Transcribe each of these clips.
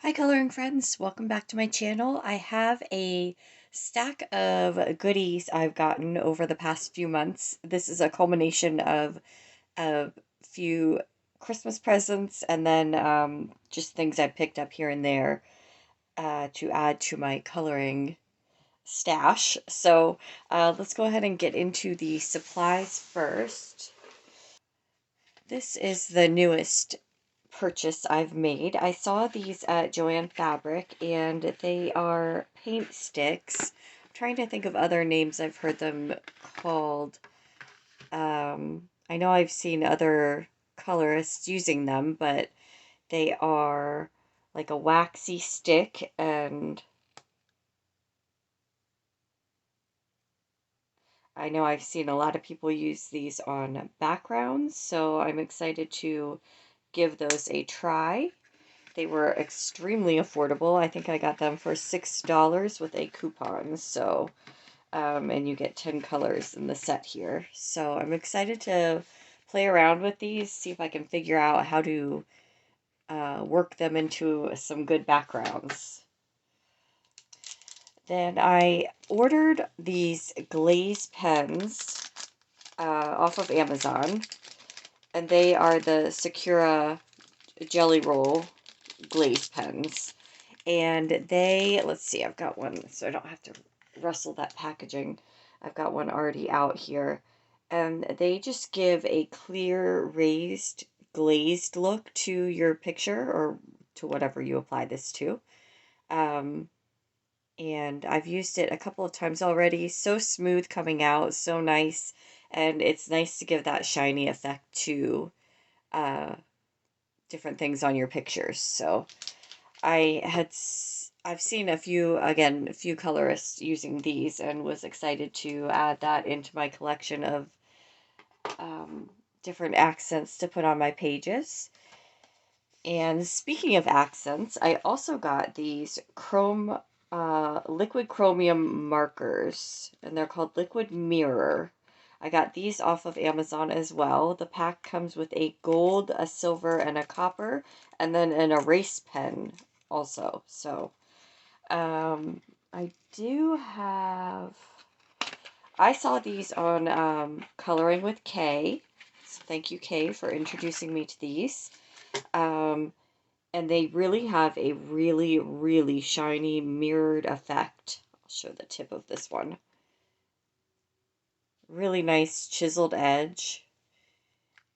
Hi coloring friends, welcome back to my channel. I have a stack of goodies I've gotten over the past few months. This is a culmination of a few Christmas presents and then just things I picked up here and there to add to my coloring stash. So let's go ahead and get into the supplies first. This is the newest purchase I've made. I saw these at Joann Fabric and they are paint sticks. I'm trying to think of other names I've heard them called. I know I've seen other colorists using them, but they are like a waxy stick, and I know I've seen a lot of people use these on backgrounds, so I'm excited to give those a try. They were extremely affordable. I think I got them for $6 with a coupon. So, and you get 10 colors in the set here. So I'm excited to play around with these, see if I can figure out how to work them into some good backgrounds. Then I ordered these Glaze Pens off of Amazon, and they are the Sakura Jelly Roll Glaze Pens. And they, let's see, I've got one so I don't have to rustle that packaging. I've got one already out here. And they just give a clear, raised, glazed look to your picture or to whatever you apply this to. And I've used it a couple of times already. So smooth coming out, so nice. And it's nice to give that shiny effect to different things on your pictures. So I've seen a few colorists using these and was excited to add that into my collection of different accents to put on my pages. And speaking of accents, I also got these liquid chromium markers, and they're called Liquid Mirror. I got these off of Amazon as well. The pack comes with a gold, a silver, and a copper, and then an erase pen also. So, I do have, I saw these on Coloring with Kay. So thank you, Kay, for introducing me to these. Um, and they really have a really, really shiny mirrored effect. I'll show the tip of this one. Really nice chiseled edge.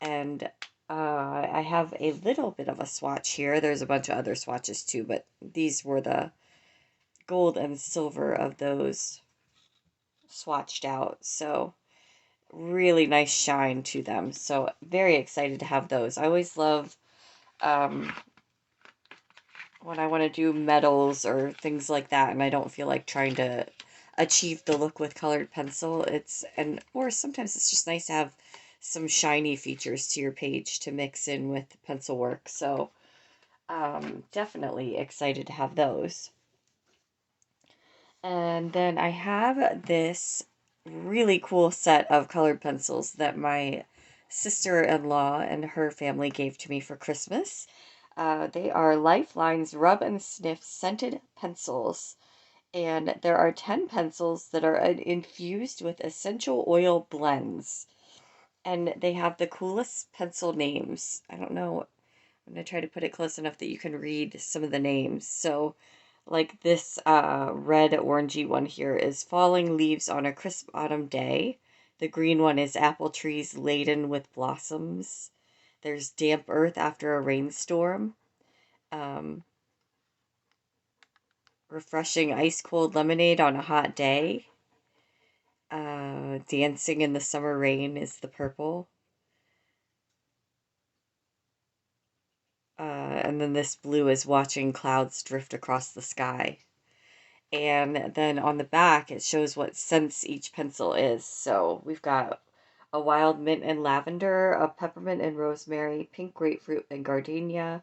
And I have a little bit of a swatch here. There's a bunch of other swatches too, but these were the gold and silver of those swatched out. So really nice shine to them. So very excited to have those. I always love when I want to do metals or things like that and I don't feel like trying to achieve the look with colored pencil. Or sometimes it's just nice to have some shiny features to your page to mix in with pencil work. So definitely excited to have those. And then I have this really cool set of colored pencils that my sister-in-law and her family gave to me for Christmas. They are Lifeline's Rub and Sniff Scented Pencils. And there are 10 pencils that are infused with essential oil blends. And they have the coolest pencil names. I don't know. I'm going to try to put it close enough that you can read some of the names. So, like this red orangey one here is Falling Leaves on a Crisp Autumn Day. The green one is Apple Trees Laden with Blossoms. There's Damp Earth After a Rainstorm. Refreshing Ice Cold Lemonade on a Hot Day. Dancing in the Summer Rain is the purple. And then this blue is Watching Clouds Drift Across the Sky. And then on the back, it shows what scents each pencil is. So we've got a wild mint and lavender, a peppermint and rosemary, pink grapefruit and gardenia,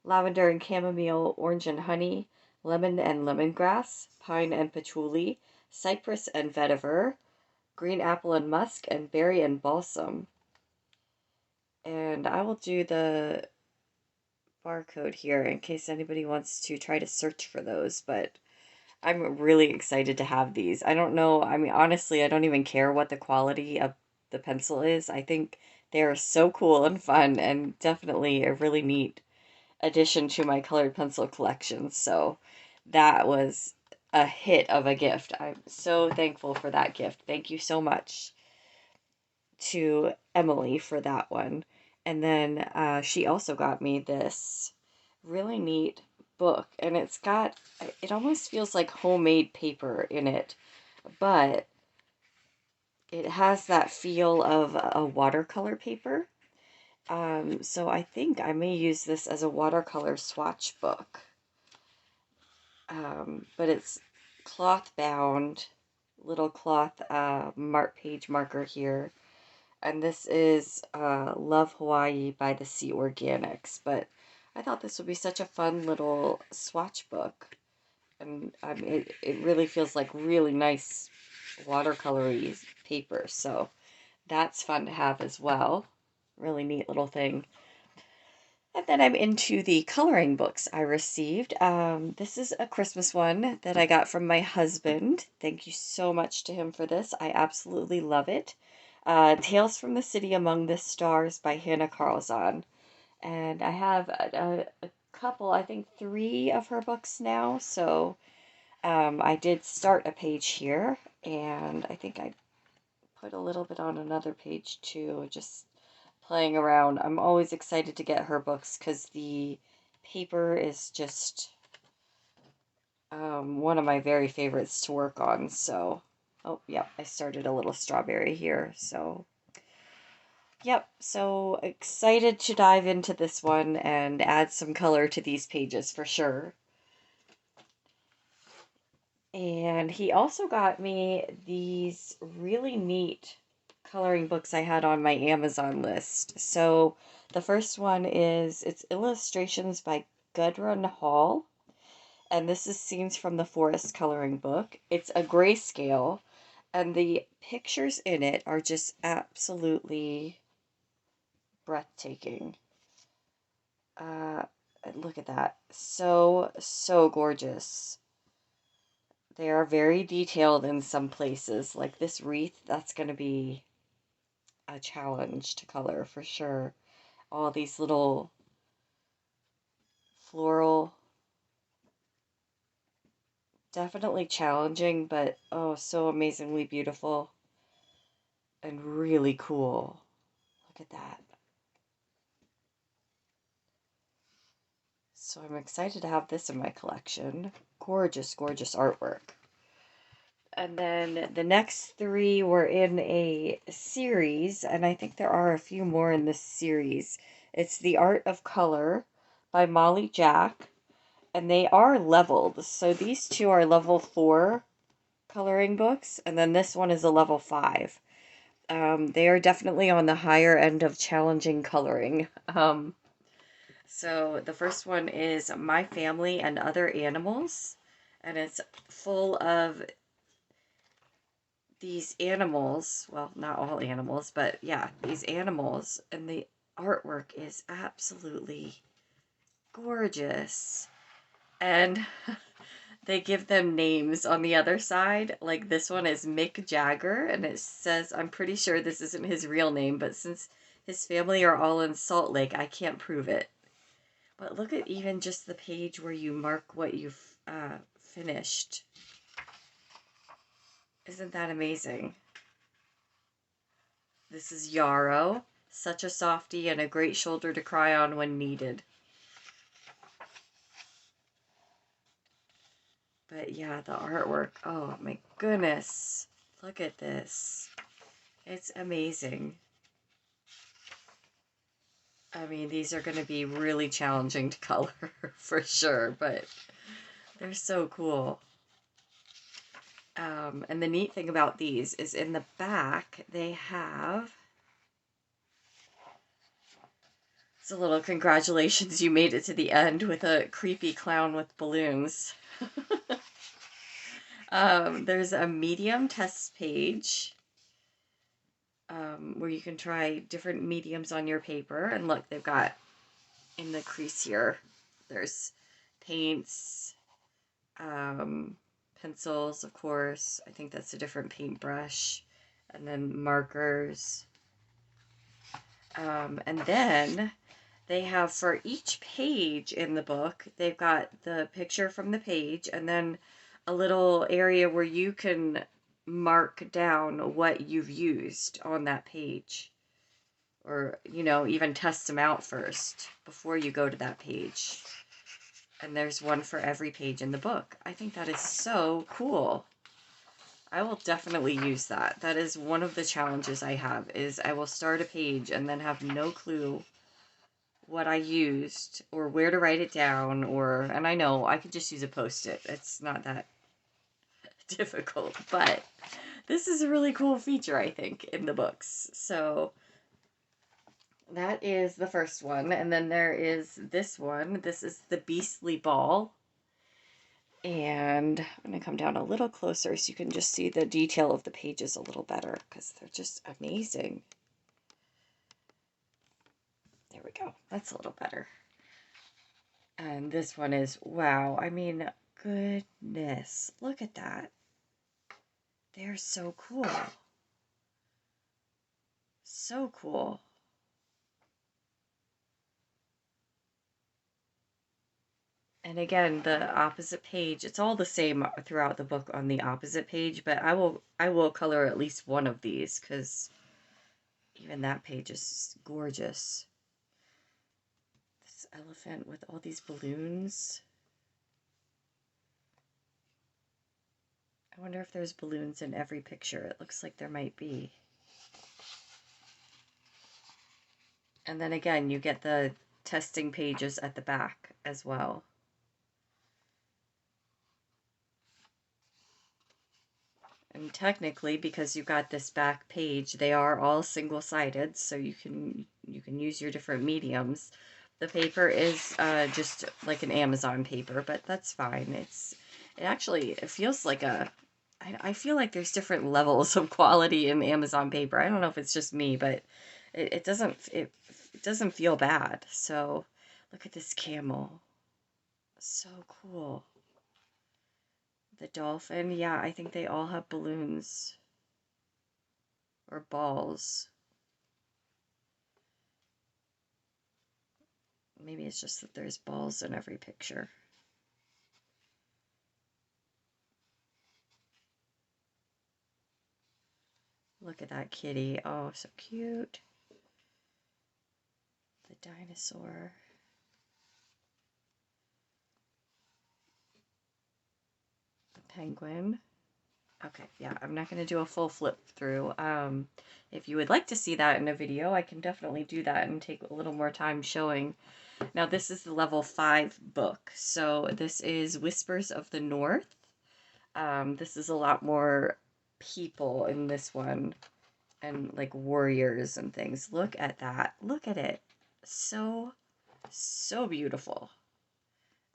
lavender and chamomile, orange and honey, lemon and lemongrass, pine and patchouli, cypress and vetiver, green apple and musk, and berry and balsam. And I will do the barcode here in case anybody wants to try to search for those, but I'm really excited to have these. I don't know, I mean, honestly, I don't even care what the quality of the pencil is. I think they are so cool and fun and definitely a really neat addition to my colored pencil collection. So that was a hit of a gift. I'm so thankful for that gift. Thank you so much to Emily for that one. And then she also got me this really neat book, and it almost feels like homemade paper in it, but it has that feel of a watercolor paper. So I think I may use this as a watercolor swatch book. But it's cloth bound, little cloth page marker here. And this is Love Hawaii by the Sea Organics. But I thought this would be such a fun little swatch book. And it really feels like really nice watercolory paper. So that's fun to have as well. Really neat little thing. And then I'm into the coloring books I received. This is a Christmas one that I got from my husband. Thank you so much to him for this. I absolutely love it. Tales from the City Among the Stars by Hannah Carlzon. And I have a couple, I think 3 of her books now. So I did start a page here, and I think I put a little bit on another page too, just playing around. I'm always excited to get her books because the paper is just one of my very favorites to work on. So, oh, yep, I started a little strawberry here. So, yep, so excited to dive into this one and add some color to these pages for sure. And he also got me these really neat coloring books I had on my Amazon list. So the first one it's illustrations by Gudrun Hall, and this is scenes from the forest coloring book. It's a grayscale, and the pictures in it are just absolutely breathtaking. Look at that. So, so gorgeous. They are very detailed in some places. Like this wreath, that's going to be a challenge to color for sure. All these little floral, definitely challenging, but oh, so amazingly beautiful and really cool. Look at that. So I'm excited to have this in my collection. Gorgeous, gorgeous artwork. And then the next 3 were in a series, and I think there are a few more in this series. It's The Art of Color by Molly Jack, and they are leveled. So these 2 are level 4 coloring books, and then this one is a level 5. They are definitely on the higher end of challenging coloring. So the first one is My Family and Other Animals, and it's full of these animals, well, not all animals, but yeah, these animals, and the artwork is absolutely gorgeous. And they give them names on the other side. Like this one is Mick Jagger, and it says, I'm pretty sure this isn't his real name, but since his family are all in Salt Lake, I can't prove it. But look at even just the page where you mark what you've finished. Isn't that amazing? This is Yarrow, such a softie and a great shoulder to cry on when needed. But yeah, the artwork, oh my goodness. Look at this. It's amazing. I mean, these are going to be really challenging to color for sure, but they're so cool. And the neat thing about these is in the back, they have... It's a little congratulations, you made it to the end with a creepy clown with balloons. There's a medium test page where you can try different mediums on your paper. And look, they've got in the crease here. There's paints, pencils, of course. I think that's a different paintbrush. And then markers. And then they have for each page in the book, they've got the picture from the page and then a little area where you can mark down what you've used on that page. Or, you know, even test them out first before you go to that page. And there's one for every page in the book. I think that is so cool. I will definitely use that. That is one of the challenges I have, is I will start a page and then have no clue what I used or where to write it down, or, and I know I could just use a Post-it. It's not that difficult, but this is a really cool feature, I think, in the books. So that is the first one. And then there is this one. This is the Beastly Ball. And I'm going to come down a little closer so you can just see the detail of the pages a little better, because they're just amazing. There we go. That's a little better. And this one is, wow. I mean, goodness. Look at that. They're so cool. So cool. And again, the opposite page, it's all the same throughout the book on the opposite page, but I will color at least one of these, because even that page is gorgeous. This elephant with all these balloons. I wonder if there's balloons in every picture. It looks like there might be. And then again, you get the testing pages at the back as well. And technically, because you've got this back page, they are all single-sided, so you can use your different mediums. The paper is just like an Amazon paper, but that's fine. It feels like I feel like there's different levels of quality in Amazon paper. I don't know if it's just me, but it doesn't feel bad. So look at this camel. So cool. The dolphin, yeah, I think they all have balloons or balls. Maybe it's just that there's balls in every picture. Look at that kitty. Oh, so cute. The dinosaur. The penguin. Okay, yeah, I'm not going to do a full flip through. If you would like to see that in a video, I can definitely do that and take a little more time showing. Now, this is the level 5 book. So this is Whispers of the North. This is a lot more people in this one, and like warriors and things. Look at that. Look at it. So beautiful.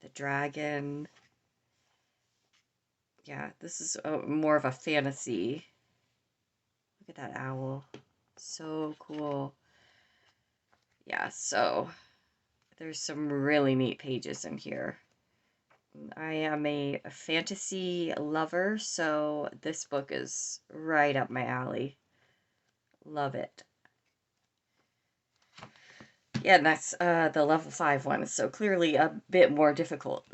The dragon. Yeah, this is more of a fantasy. Look at that owl. So cool. Yeah, so there's some really neat pages in here. I am a fantasy lover, so this book is right up my alley. Love it. Yeah, and that's the level 5 one, so clearly a bit more difficult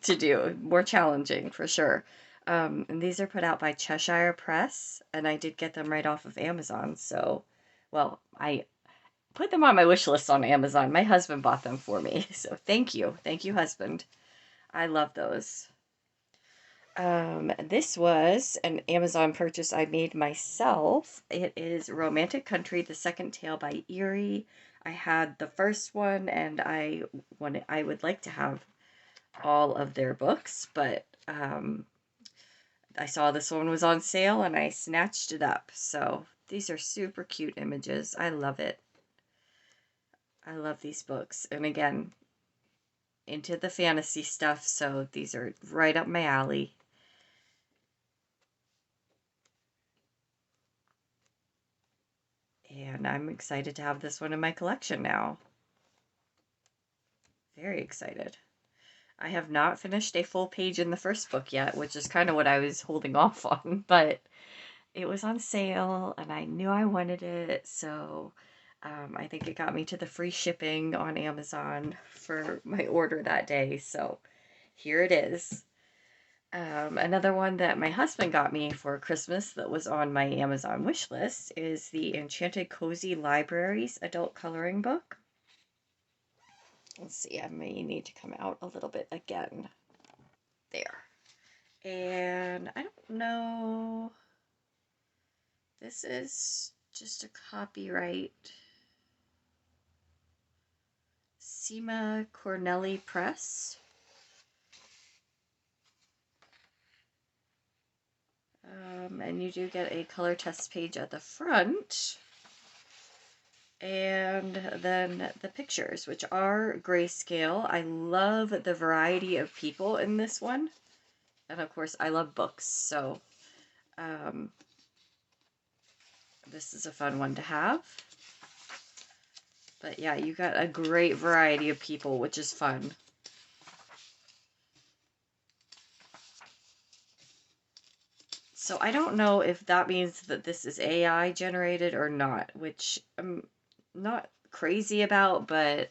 to do, more challenging for sure. And these are put out by Cheshire Press, and I did get them right off of Amazon, so, well, I put them on my wish list on Amazon. My husband bought them for me, so thank you. Thank you, husband. I love those. This was an Amazon purchase I made myself. It is Romantic Country, the second tale by Eerie. I had the first one, and I would like to have all of their books, but I saw this one was on sale, and I snatched it up. So these are super cute images. I love it. I love these books. And again, into the fantasy stuff, so these are right up my alley. And I'm excited to have this one in my collection now. Very excited. I have not finished a full page in the first book yet, which is kind of what I was holding off on, but it was on sale and I knew I wanted it, so I think it got me to the free shipping on Amazon for my order that day, so here it is. Another one that my husband got me for Christmas that was on my Amazon wish list is the Enchanted Cozy Libraries adult coloring book. Let's see, I may need to come out a little bit again. There. And I don't know, this is just a copyright. Sima Cornelli Press. And you do get a color test page at the front. And then the pictures, which are grayscale. I love the variety of people in this one. And of course, I love books, so this is a fun one to have. But yeah, you got a great variety of people, which is fun. So I don't know if that means that this is AI generated or not, which I'm not crazy about, but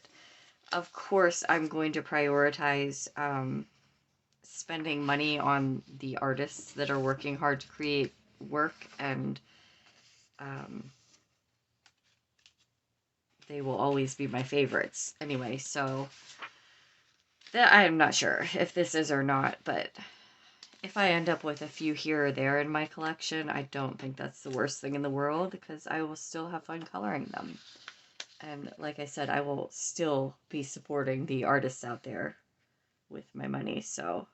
of course I'm going to prioritize spending money on the artists that are working hard to create work, and they will always be my favorites anyway, so that I'm not sure if this is or not, but if I end up with a few here or there in my collection, I don't think that's the worst thing in the world, because I will still have fun coloring them. And like I said, I will still be supporting the artists out there with my money, so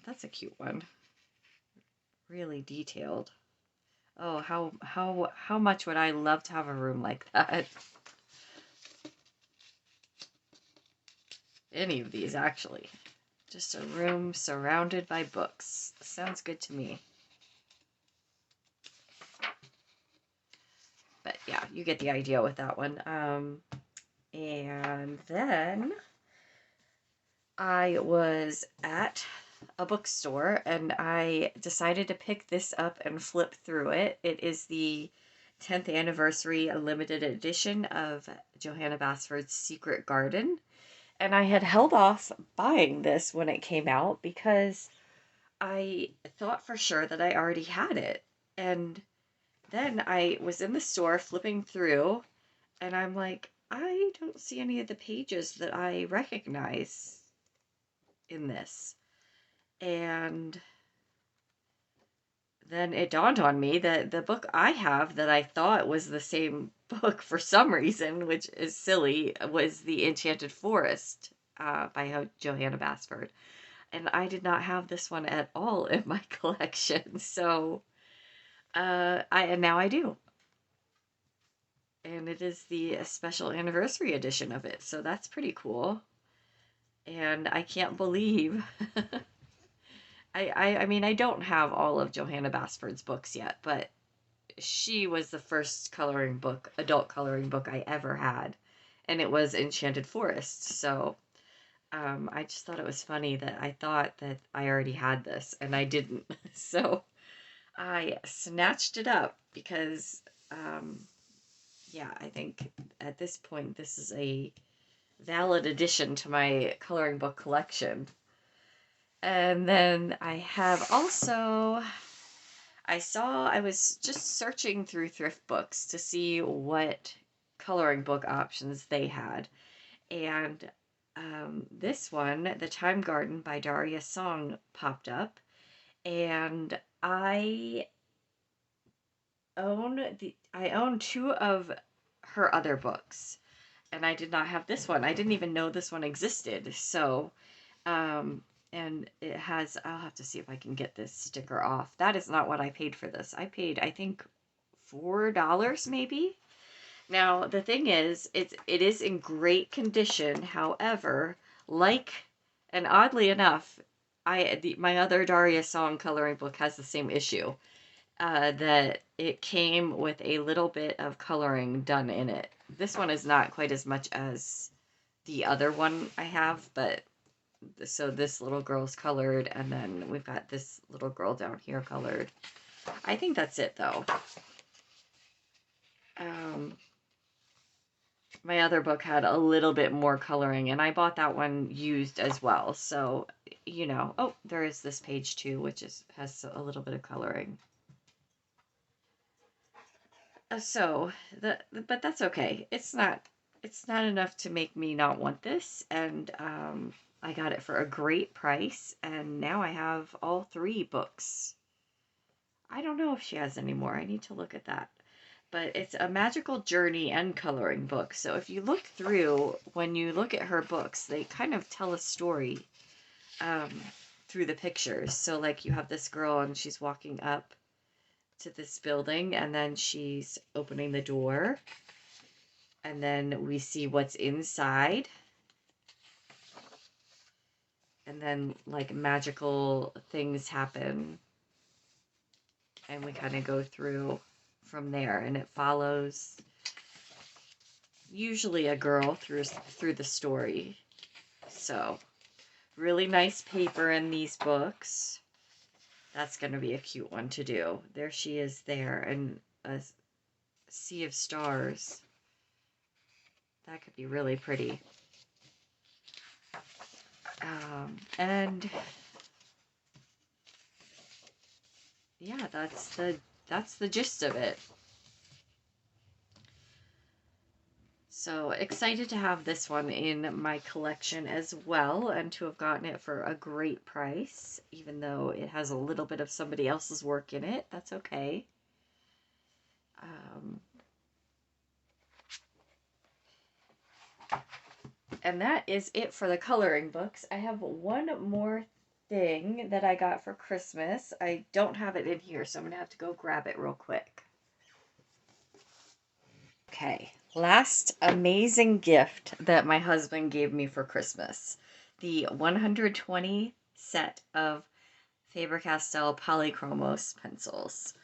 that's a cute one. Really detailed. Oh, how much would I love to have a room like that? Any of these, actually. Just a room surrounded by books. Sounds good to me. But yeah, you get the idea with that one. And then I was at a bookstore and I decided to pick this up and flip through it. It is the 10th anniversary limited edition of Johanna Basford's Secret Garden. And I had held off buying this when it came out because I thought for sure that I already had it. And then I was in the store flipping through, and I'm like, I don't see any of the pages that I recognize in this. And then it dawned on me that the book I have that I thought was the same book for some reason, which is silly, was The Enchanted Forest by Johanna Basford. And I did not have this one at all in my collection, so and now I do. And it is the special anniversary edition of it, so that's pretty cool. And I can't believe I mean, I don't have all of Johanna Basford's books yet, but she was the first coloring book, adult coloring book I ever had, and it was Enchanted Forest. So I just thought it was funny that I thought that I already had this, and I didn't. So I snatched it up because, yeah, I think at this point this is a valid addition to my coloring book collection. And then I have also, I was just searching through thrift books to see what coloring book options they had. And this one, The Time Garden by Daria Song, popped up. And I own two of her other books. And I did not have this one. I didn't even know this one existed. So, and it has, I'll have to see if I can get this sticker off. That is not what I paid for this. I paid, I think, $4 maybe. Now, the thing is, it is in great condition. However, and oddly enough, my other Daria Song coloring book has the same issue. That it came with a little bit of coloring done in it. This one is not quite as much as the other one I have, but so this little girl's colored, and then we've got this little girl down here colored. I think that's it, though. My other book had a little bit more coloring, and I bought that one used as well. So, you know, oh, there is this page too, which has a little bit of coloring. But that's okay. It's not enough to make me not want this, and I got it for a great price, and now I have all 3 books. I don't know if she has any more. I need to look at that. But it's a magical journey and coloring book. So if you look through, when you look at her books, they kind of tell a story through the pictures. So like you have this girl and she's walking up to this building, and then she's opening the door, and then we see what's inside, and then like magical things happen, and we kind of go through from there, and it follows usually a girl through the story. So really nice paper in these books. That's going to be a cute one to do. There she is there, and a sea of stars. That could be really pretty. And yeah, that's the gist of it. So excited to have this one in my collection as well, and to have gotten it for a great price, even though it has a little bit of somebody else's work in it. That's okay. And that is it for the coloring books. I have one more thing that I got for Christmas. I don't have it in here, so I'm going to have to go grab it real quick. Okay, last amazing gift that my husband gave me for Christmas. The 120 set of FaberCastell Polychromos pencils.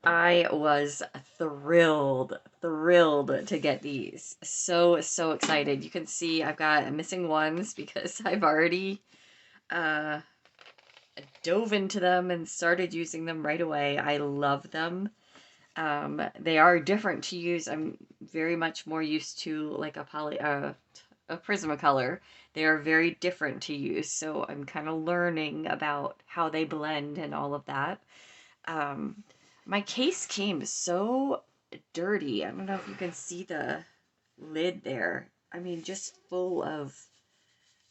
I was thrilled to get these. So excited. You can see I've got missing ones because I've already dove into them and started using them right away. I love them. They are different to use. I'm very much more used to like a Prismacolor. They are very different to use, so I'm kind of learning about how they blend and all of that. My case came so dirty. I don't know if you can see the lid there. I mean, just full of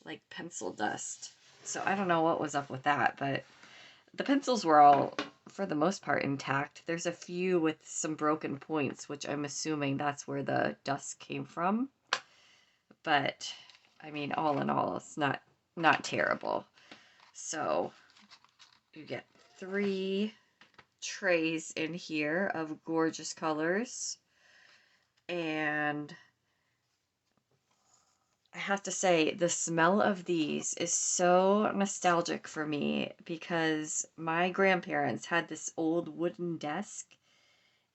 like pencil dust. So I don't know what was up with that, but the pencils were all, for the most part, intact. There's a few with some broken points, which I'm assuming that's where the dust came from. But, I mean, all in all, it's not terrible. So, you get 3 trays in here of gorgeous colors. And I have to say, the smell of these is so nostalgic for me because my grandparents had this old wooden desk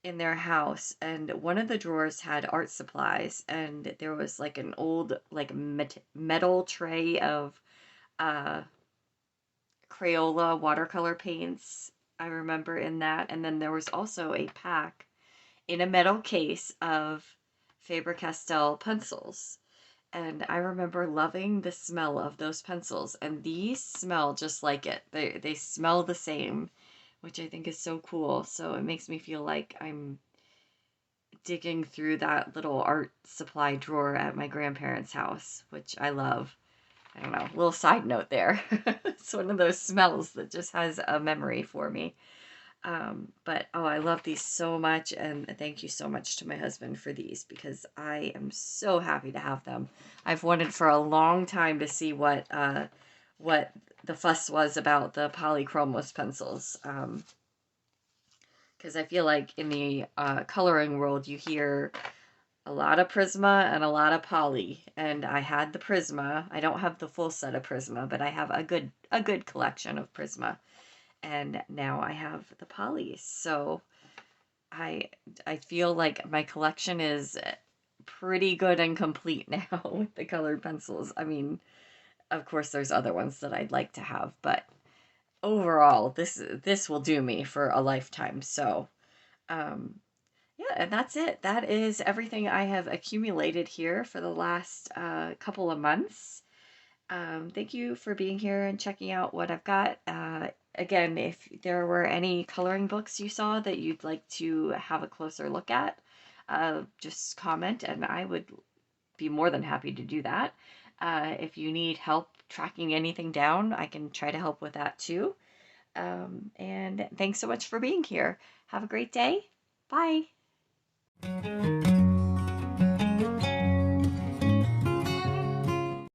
in their house, and one of the drawers had art supplies, and there was like an old like metal tray of Crayola watercolor paints. I remember in that, and then there was also a pack in a metal case of Faber-Castell pencils. And I remember loving the smell of those pencils, and these smell just like it. They smell the same, which I think is so cool. So it makes me feel like I'm digging through that little art supply drawer at my grandparents' house, which I love. I don't know, little side note there. It's one of those smells that just has a memory for me. But oh, I love these so much, and thank you so much to my husband for these because I am so happy to have them. I've wanted for a long time to see what the fuss was about the Polychromos pencils. Because I feel like in the coloring world you hear a lot of Prisma and a lot of Poly, and I had the Prisma. I don't have the full set of Prisma, but I have a good collection of Prisma. And now I have the polys. So I feel like my collection is pretty good and complete now with the colored pencils. I mean, of course, there's other ones that I'd like to have, but overall, this will do me for a lifetime. So, um, yeah, and that's it. That is everything I have accumulated here for the last couple of months. Thank you for being here and checking out what I've got. Again, if there were any coloring books you saw that you'd like to have a closer look at, just comment and I would be more than happy to do that. If you need help tracking anything down, I can try to help with that too. And thanks so much for being here. Have a great day. Bye.